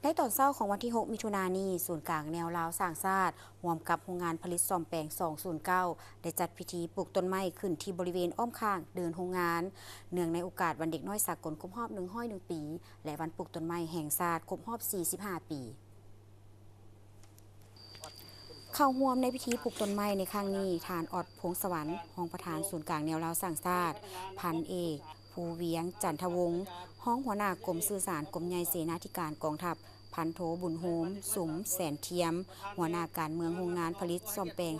ในตอนเช้าของวันที่ 6 มิถุนายนนี้ศูนย์กลางแนวลาวสร้างชาติร่วมกับโรงงานผลิตซ่อมแปลง 209 ได้จัดพิธีปลูกต้นไม้ขึ้นที่บริเวณอ้อมข้างเดินโรงงานเนื่องในโอกาสวันเด็กน้อยสากลครบรอบ101 ปี และวันปลูกต้นไม้แห่งชาติครบรอบ 45 ปี เข้าร่วมในพิธีปลูกต้นไม้ในครั้งนี้ทานออดพงสวรรค์รองประธานศูนย์กลางแนวลาวสร้างชาติพันเอกภูเวียงจันทวงศ์ห้องหัวหน้ากรมสื่อสารกรมใหญ่เสนาธิการกองทัพพันโทบุญโฮมสุมแสนเทียมหัวหน้าการเมืองโรงงานผลิตซ่อมแปลง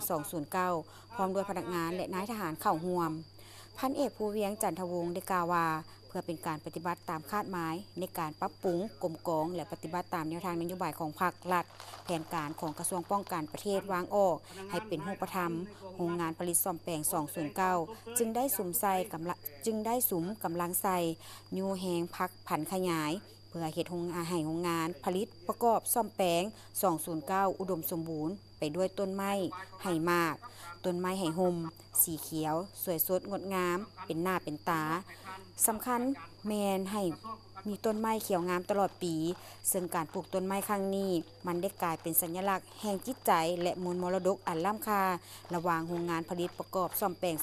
209 พร้อมด้วยพนักงานและนายทหารเข้าร่วมพันเอกภูเวียงจันทวงศ์ได้กล่าวว่าเพื่อเป็นการปฏิบัติตามคาดหมายในการปรับปรุงกรมกองและปฏิบัติตามแนวทางนโยบายของพรรครัฐแผนการของกระทรวงป้องกันประเทศวางออกให้เป็นรูปธรรมโรงงานผลิตซ่อมแปลง 209 จึงได้สุมกำลังใส่ยูแหงพักผันขยายเพื่อเฮ็ดให้โรงงานผลิตประกอบซ่อมแปลง 209 อุดมสมบูรณ์ไปด้วยต้นไม้ไหหมากต้นไม้ไหห่มสีเขียวสวยสดงดงามเป็นหน้าเป็นตาสำคัญแมนให้มีต้นไม้เขียวงามตลอดปีซึ่งการปลูกต้นไม้ครั้งนี้มันได้กลายเป็นสัญลักษณ์แห่งจิตใจและมูลมรดกอันล้ำค่าระหว่างโรงงานผลิตประกอบซ่อมแปลง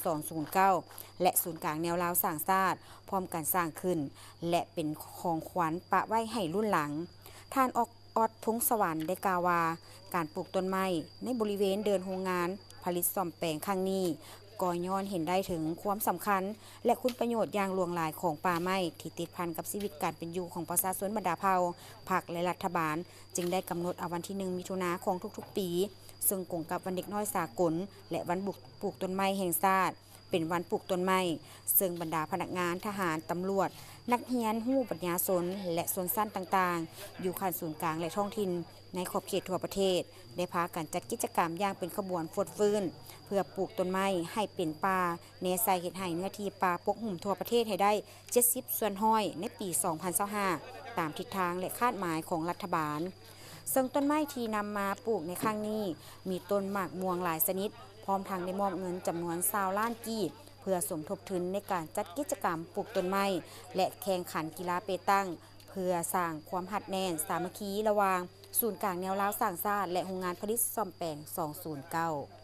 209 และศูนย์กลางแนวลาวสร้างชาติพร้อมกันสร้างขึ้นและเป็นของขวัญปะไว้ให้รุ่นหลังท่านออดพงสวรรค์ได้กล่าวว่าการปลูกต้นไม้ในบริเวณเดินโรงงานผลิตซ่อมแปลงครั้งนี้ก่อย้อนเห็นได้ถึงความสำคัญและคุณประโยชน์อย่างหลวงหลายของป่าไม้ที่ติดพันกับชีวิตการเป็นอยู่ของประชาชนบรรดาเผ่าพรรคและรัฐบาลจึงได้กำหนดเอาวันที่ 1 มิถุนายนของทุกๆปีซึ่งตรงกับวันเด็กน้อยสากลและวันปลูกต้นไม้แห่งชาติเป็นวันปลูกต้นไม้ซึ่งบรรดาพนักงานทหารตำรวจนักเรียนผู้ปัญญาชนและชนชั้นต่างๆอยู่ขั้นศูนย์กลางและท้องถิ่นในขอบเขตทั่วประเทศได้พากันจัดกิจกรรมอย่างเป็นขบวนฟดฟื้นเพื่อปลูกต้นไม้ให้เป็นป่าเนใส่เฮ็ดให้เนื้อที่ป่าปกหุ่มทั่วประเทศให้ได้70ส่วนห้อยในปี 2025 ตามทิศทางและคาดหมายของรัฐบาลซึ่งต้นไม้ที่นำมาปลูกในครั้งนี้มีต้นหมากม่วงหลายชนิดพร้อมทั้งได้มอบเงินจำนวน20 ล้านกีบเพื่อสมทบทุนในการจัดกิจกรรมปลูกต้นไม้และแข่งขันกีฬาเปตังเพื่อสร้างความหัดแน่นสามัคคีระหว่างศูนย์กลางแนวลาวสร้างชาติและโรงงานผลิตซ่อมแปลง 209